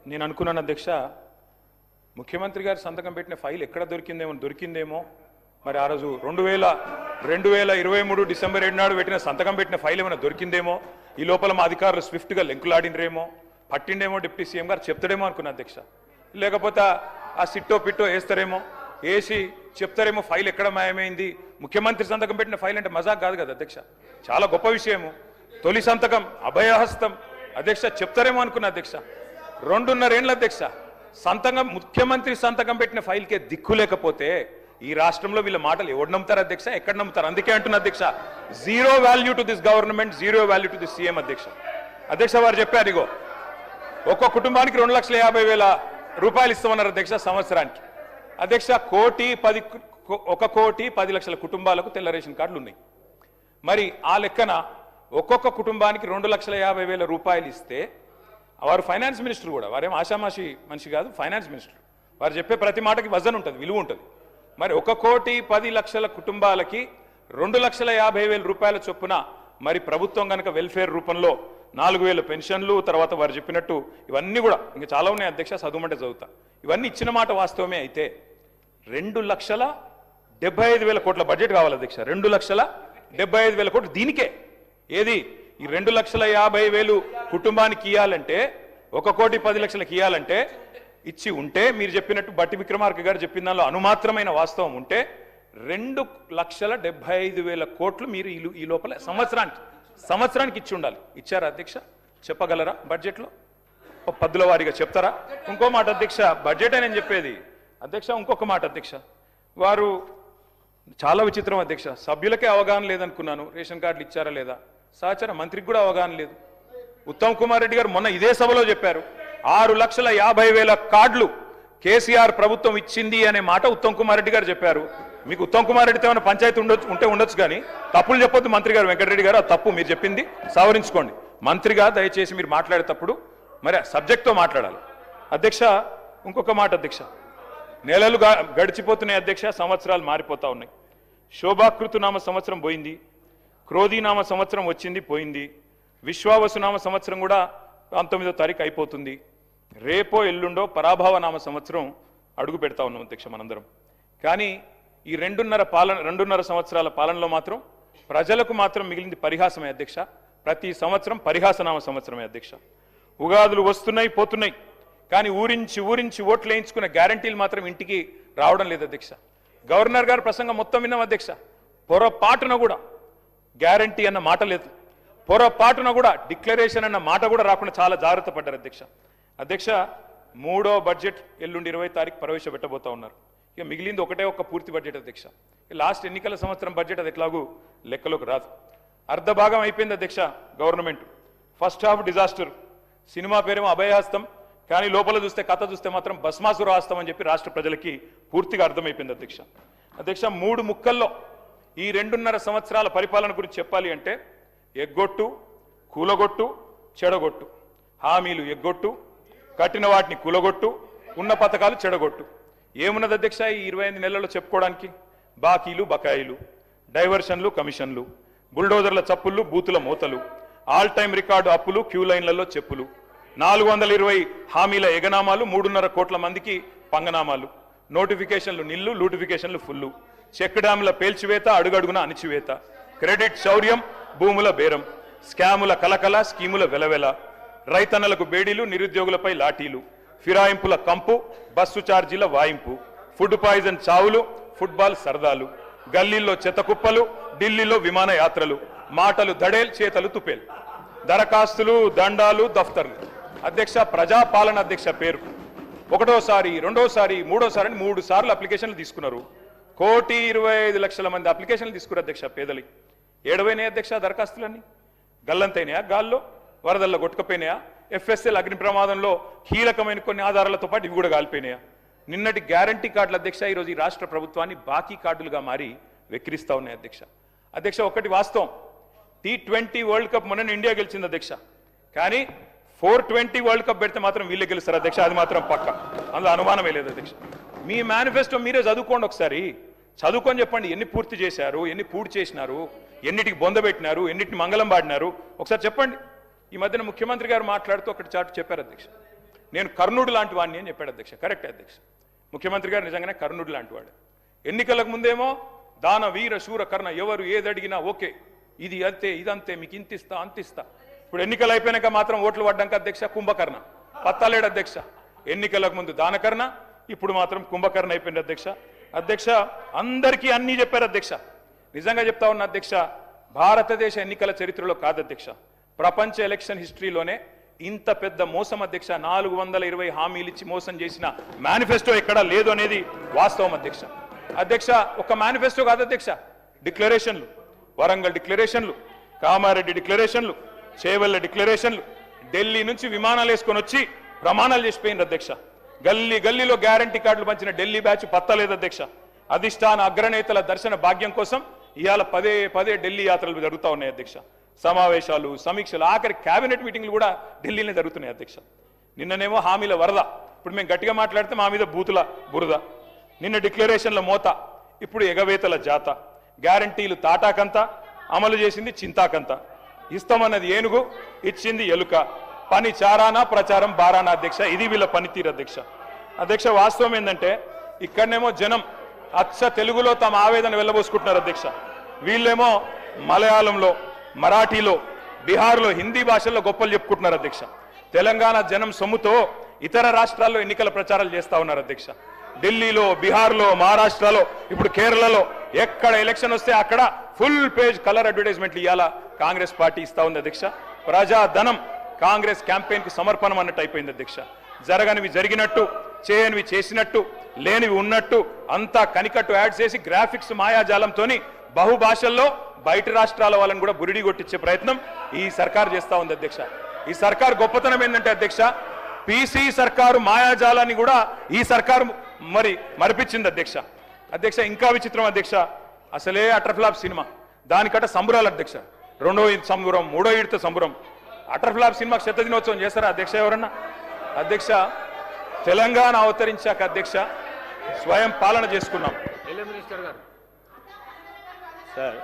నేను అనుకున్నాను అధ్యక్ష, ముఖ్యమంత్రి గారు సంతకం పెట్టిన ఫైల్ ఎక్కడ దొరికిందేమో మరి ఆ రోజు 2023 డిసెంబర్ 7 నాడు పెట్టిన సంతకం పెట్టిన ఫైల్ ఏమైనా దొరికిందేమో, ఈ లోపల మా అధికారులు స్విఫ్ట్గా లెంకులాడినరేమో, పట్టిండేమో డిప్యూటీ సీఎం గారు చెప్తాడేమో అనుకున్నా అధ్యక్ష. లేకపోతే ఆ సిట్టో పిట్టో వేస్తారేమో, వేసి చెప్తారేమో ఫైల్ ఎక్కడ మాయమైంది. ముఖ్యమంత్రి సంతకం పెట్టిన ఫైల్ అంటే మజాక్ కాదు కదా అధ్యక్ష, చాలా గొప్ప విషయము. తొలి సంతకం అభయహస్తం అధ్యక్ష, చెప్తారేమో అనుకున్నా అధ్యక్ష. 2.5 ఏళ్ళ అధ్యక్ష సంతకం, ముఖ్యమంత్రి సంతకం పెట్టిన ఫైల్కే దిక్కు లేకపోతే ఈ రాష్ట్రంలో వీళ్ళ మాటలు ఎవరు నమ్ముతారు అధ్యక్ష, ఎక్కడ నమ్ముతారు? అందుకే అంటున్నా అధ్యక్ష, zero value to this government, zero value to this CM అధ్యక్ష. అధ్యక్ష వారు చెప్పారు, ఇగో ఒక్కో కుటుంబానికి 2,50,000 రూపాయలు ఇస్తామన్నారు అధ్యక్ష సంవత్సరానికి. అధ్యక్ష 1,10,00,000 కుటుంబాలకు తెల్ల రేషన్ కార్డులు ఉన్నాయి. మరి ఆ లెక్కన ఒక్కొక్క కుటుంబానికి 2,50,000 రూపాయలు ఇస్తే, వారు ఫైనాన్స్ మినిస్టర్ కూడా, వారేం ఆషామాషి మనిషి కాదు, ఫైనాన్స్ మినిస్టర్. వారు చెప్పే ప్రతి మాటకి వజన్ ఉంటుంది, విలువ ఉంటుంది. మరి 1,10,00,000 కుటుంబాలకి 2,50,000 రూపాయల చొప్పున మరి ప్రభుత్వం కనుక వెల్ఫేర్ రూపంలో 4,000 పెన్షన్లు, తర్వాత వారు చెప్పినట్టు ఇవన్నీ కూడా ఇంకా చాలా ఉన్నాయి అధ్యక్ష, చదువుమంటే చదువుతా. ఇవన్నీ ఇచ్చిన మాట వాస్తవమే అయితే 2,75,000 కోట్ల బడ్జెట్ కావాలి అధ్యక్ష. 2,75,000 కోట్లు దీనికే. ఏది ఈ 2,50,000 కుటుంబానికి ఇవ్వాలంటే, 1,10,00,000 ఇవ్వాలంటే ఇచ్చి ఉంటే, మీరు చెప్పినట్టు బట్టి విక్రమార్క గారు చెప్పిన దానిలో అనుమాత్రమైన వాస్తవం ఉంటే 2,75,000 కోట్లు మీరు ఈ లోపల సంవత్సరానికి ఇచ్చి ఉండాలి. ఇచ్చారా అధ్యక్ష? చెప్పగలరా? బడ్జెట్లో పద్దుల వారీగా చెప్తారా? ఇంకో మాట అధ్యక్ష, బడ్జెట్ నేను చెప్పేది అధ్యక్ష, ఇంకొక మాట అధ్యక్ష, వారు చాలా విచిత్రం అధ్యక్ష, సభ్యులకే అవగాహన లేదనుకున్నాను రేషన్ కార్డులు ఇచ్చారా లేదా. సహచర మంత్రికి కూడా అవగాహన లేదు. ఉత్తమ్ కుమార్ రెడ్డి గారు మొన్న ఇదే సభలో చెప్పారు, 6,50,000 కార్డులు కేసీఆర్ ప్రభుత్వం ఇచ్చింది అనే మాట ఉత్తమ్ కుమార్ రెడ్డి గారు చెప్పారు. మీకు ఉత్తమ్ కుమార్ రెడ్డితో ఏమైనా పంచాయతీ ఉండొచ్చు కానీ తప్పులు చెప్పొద్దు మంత్రి గారు. వెంకటరెడ్డి గారు, ఆ తప్పు మీరు చెప్పింది సవరించుకోండి. మంత్రిగా దయచేసి మీరు మాట్లాడేటప్పుడు మరి సబ్జెక్ట్తో మాట్లాడాలి అధ్యక్ష. ఇంకొక మాట అధ్యక్ష, నెలలు గడిచిపోతున్నాయి అధ్యక్ష, సంవత్సరాలు మారిపోతా ఉన్నాయి. శోభాకృతునామ సంవత్సరం పోయింది, క్రోధీనామ సంవత్సరం వచ్చింది పోయింది, విశ్వావసునామ సంవత్సరం కూడా 19వ తారీఖు అయిపోతుంది. రేపో ఎల్లుండో పరాభవనామ సంవత్సరం అడుగు పెడతా ఉన్నాం అధ్యక్ష మనందరం. కానీ ఈ 2.5 సంవత్సరాల పాలనలో మాత్రం ప్రజలకు మాత్రం మిగిలింది పరిహాసమే అధ్యక్ష. ప్రతి సంవత్సరం పరిహాసనామ సంవత్సరమే అధ్యక్ష. ఉగాదులు వస్తున్నాయి పోతున్నాయి, కానీ ఊరించి ఓట్లు వేయించుకున్న గ్యారంటీలు మాత్రం ఇంటికి రావడం లేదు అధ్యక్ష. గవర్నర్ గారు ప్రసంగం మొత్తం విన్నాం అధ్యక్ష, పొరపాటున కూడా గ్యారంటీ అన్న మాట లేదు, పొరపాటున కూడా డిక్లరేషన్ అన్న మాట కూడా రాకుండా చాలా జాగ్రత్త పడ్డారు అధ్యక్ష. అధ్యక్ష 3వ బడ్జెట్ ఎల్లుండి 20వ తారీఖు ప్రవేశపెట్టబోతా ఉన్నారు. ఇక మిగిలింది ఒక్క పూర్తి బడ్జెట్ అధ్యక్ష. లాస్ట్ ఎన్నికల సంవత్సరం బడ్జెట్ అది ఎట్లాగూ లెక్కలోకి రాదు. అర్ధ భాగం అయిపోయింది అధ్యక్ష government. First half disaster, cinema పేరేమో అభయహస్తం, కానీ లోపల చూస్తే కథ చూస్తే మాత్రం భస్మాసుర హస్తం అని చెప్పి రాష్ట్ర ప్రజలకి పూర్తిగా అర్థమైపోయింది అధ్యక్ష. అధ్యక్ష 3 ముక్కల్లో ఈ 2.5 సంవత్సరాల పరిపాలన గురించి చెప్పాలి అంటే, ఎగ్గొట్టు, కూలగొట్టు, చెడగొట్టు. హామీలు ఎగ్గొట్టు, కట్టిన వాటిని కూలగొట్టు, ఉన్న పథకాలు చెడగొట్టు. ఏమున్నది అధ్యక్ష ఈ 25 నెలల్లో చెప్పుకోవడానికి? బాకీలు బకాయిలు, డైవర్షన్లు కమిషన్లు, బుల్డోజర్ల చప్పుళ్ళు, బూతుల మూతలు, ఆల్ టైమ్ రికార్డు అప్పులు, క్యూ లైన్లలో చెప్పులు, 420 హామీల ఎగనామాలు, 3.5 కోట్ల మందికి పంగనామాలు, నోటిఫికేషన్లు నిల్లు, లూటిఫికేషన్లు ఫుల్లు, చెక్ డ్యాముల పేల్చివేత, అడుగడుగున అణిచివేత, క్రెడిట్ శౌర్యం, భూముల బేరం, స్కాముల కలకల, స్కీముల వెలవెల, రైతన్నలకు బేడీలు, నిరుద్యోగులపై లాఠీలు, ఫిరాయింపుల కంపు, బస్సు ఛార్జీల వాయింపు, ఫుడ్ పాయిజన్ చావులు, ఫుట్బాల్ సరదాలు, గల్లీల్లో చెత్తకుప్పలు, ఢిల్లీలో విమాన యాత్రలు, మాటలు దడేల్, చేతలు తుపేల్, దరఖాస్తులు, దండాలు, దఫ్తర్లు. అధ్యక్ష ప్రజాపాలన అధ్యక్ష పేరు. 1వసారి 2వసారి 3వసారి అని 3 సార్లు అప్లికేషన్లు తీసుకున్నారు. 1,25,00,000 మంది అప్లికేషన్లు తీసుకున్నారు అధ్యక్ష పేదలకి. ఏడవైనాయి అధ్యక్ష దరఖాస్తులన్నీ? గల్లంతైనాయా? గాల్లో వరదల్లో కొట్టుకపోయినాయా? FSL అగ్ని ప్రమాదంలో కీలకమైన కొన్ని ఆధారాలతో పాటు ఇవి కూడా కాలిపోయినాయా? నిన్నటి గ్యారంటీ కార్డులు అధ్యక్ష ఈరోజు ఈ రాష్ట్ర ప్రభుత్వాన్ని బాకీ కార్డులుగా మారి వెక్కిరిస్తా ఉన్నాయి అధ్యక్ష. అధ్యక్ష ఒకటి వాస్తవం, T20 వరల్డ్ కప్ మొన్న ఇండియా గెలిచింది అధ్యక్ష, కానీ 420 వరల్డ్ కప్ పెడితే మాత్రం వీళ్ళే గెలుస్తారు అధ్యక్ష, అది మాత్రం పక్క, అందులో అనుమానమే లేదు అధ్యక్ష. మీ మేనిఫెస్టో మీరే చదువుకోండి ఒకసారి, చదువుకొని చెప్పండి ఎన్ని పూర్తి చేశారు, ఎన్ని పూర్తి చేసినారు, ఎన్నిటికి బొందబెట్టినారు, ఎన్నిటిని మంగళం పాడినారు ఒకసారి చెప్పండి. ఈ మధ్యన ముఖ్యమంత్రి గారు మాట్లాడుతూ ఒకటి చాటు చెప్పారు అధ్యక్ష, నేను కర్ణుడు లాంటి వాడిని అని చెప్పాడు అధ్యక్ష. కరెక్ట్ అధ్యక్ష, ముఖ్యమంత్రి గారు నిజంగానే కర్ణుడు లాంటి వాడు. ఎన్నికలకు ముందేమో దాన వీర శూర కర్ణ ఎవరు ఏదడిగినా ఓకే, ఇది అంతే ఇదంతే మీకు ఇంతిస్తా అంతిస్తా. ఇప్పుడు ఎన్నికలు అయిపోయినాక మాత్రం ఓట్లు పడ్డాక అధ్యక్ష కుంభకర్ణ పత్తాలేడు అధ్యక్ష. ఎన్నికలకు ముందు దానకర్ణ, ఇప్పుడు మాత్రం కుంభకర్ణ అయిపోయింది అధ్యక్ష. అధ్యక్ష అందరికీ అన్నీ చెప్పారు అధ్యక్ష. నిజంగా చెప్తా ఉన్న అధ్యక్ష, భారతదేశ ఎన్నికల చరిత్రలో కాదు అధ్యక్ష, ప్రపంచ ఎలక్షన్ హిస్టరీలోనే ఇంత పెద్ద మోసం అధ్యక్ష. 420 హామీలు ఇచ్చి మోసం చేసిన మేనిఫెస్టో ఎక్కడా లేదు అనేది వాస్తవం అధ్యక్ష. అధ్యక్ష ఒక మేనిఫెస్టో కాదు అధ్యక్ష, డిక్లరేషన్లు, వరంగల్ డిక్లరేషన్లు, కామారెడ్డి డిక్లరేషన్లు, చేవెళ్ల డిక్లరేషన్లు, ఢిల్లీ నుంచి విమానాలు వేసుకొని వచ్చి ప్రమాణాలు చేసిపోయింది అధ్యక్ష. గల్లీ గల్లీలో గ్యారంటీ కార్డులు పంచిన ఢిల్లీ బ్యాచ్ పత్తలేదు అధ్యక్ష. అధిష్టాన అగ్రనేతల దర్శన భాగ్యం కోసం ఇవాళ పదే ఢిల్లీ యాత్రలు జరుగుతూ ఉన్నాయి అధ్యక్ష. సమావేశాలు, సమీక్షలు, ఆఖరి కేబినెట్ మీటింగ్లు కూడా ఢిల్లీనే జరుగుతున్నాయి అధ్యక్ష. నిన్ననేమో హామీల వరద, ఇప్పుడు మేము గట్టిగా మాట్లాడితే మా మీద బూతుల బురద. నిన్న డిక్లరేషన్ల మోత, ఇప్పుడు ఎగవేతల జాత. గ్యారంటీలు తాటాకంత, అమలు చేసింది చింతాకంత. ఇస్తామన్నది ఏనుగు, ఇచ్చింది ఎలుక. పని చారానా ప్రచారం బారానా అధ్యక్ష. ఇది వీళ్ళ పనితీరు అధ్యక్ష. అధ్యక్ష వాస్తవం ఏంటంటే ఇక్కడనేమో జనం అచ్చ తెలుగులో తమ ఆవేదన వెళ్ళబోసుకుంటున్నారు అధ్యక్ష. వీళ్ళేమో మలయాళంలో, మరాఠీలో, బీహార్లో, హిందీ భాషల్లో గొప్పలు చెప్పుకుంటున్నారు అధ్యక్ష. తెలంగాణ జనం సొమ్ముతో ఇతర రాష్ట్రాల్లో ఎన్నికల ప్రచారాలు చేస్తా ఉన్నారు అధ్యక్ష. ఢిల్లీలో, బీహార్లో, మహారాష్ట్రలో, ఇప్పుడు కేరళలో ఎక్కడ ఎలక్షన్ వస్తే అక్కడ ఫుల్ పేజ్ కలర్ అడ్వర్టైజ్మెంట్లు ఇవ్వాలా కాంగ్రెస్ పార్టీ ఇస్తా ఉంది అధ్యక్ష. ప్రజాధనం కాంగ్రెస్ క్యాంపెయిన్ కి సమర్పణం అన్నట్టు అయిపోయింది అధ్యక్ష. జరగనివి జరిగినట్టు, చేయనివి చేసినట్టు, లేనివి ఉన్నట్టు అంతా కనికట్టు యాడ్ చేసి గ్రాఫిక్స్ మాయాజాలంతో బహుభాషల్లో బయట రాష్ట్రాల వాళ్ళని కూడా బురిడి కొట్టించే ప్రయత్నం ఈ సర్కార్ చేస్తా ఉంది అధ్యక్ష. ఈ సర్కార్ గొప్పతనం ఏంటంటే అధ్యక్ష, పీసీ సర్కారు మాయాజాలాన్ని కూడా ఈ సర్కారు మరిపించింది అధ్యక్ష. అధ్యక్ష ఇంకా విచిత్రం అధ్యక్ష, అసలే అటర్ఫ్లాప్ సినిమా, దానికట సంబరాలు అధ్యక్ష. రెండో ఈద్ సంబరం, మూడో ఈడ్తో సంబరం. అటర్ఫ్లాప్ సినిమాకి శత దినోత్సవం చేస్తారా అధ్యక్ష ఎవరన్నా? అధ్యక్ష తెలంగాణ అవతరించాక అధ్యక్ష స్వయం పాలన చేసుకున్నాం. సార్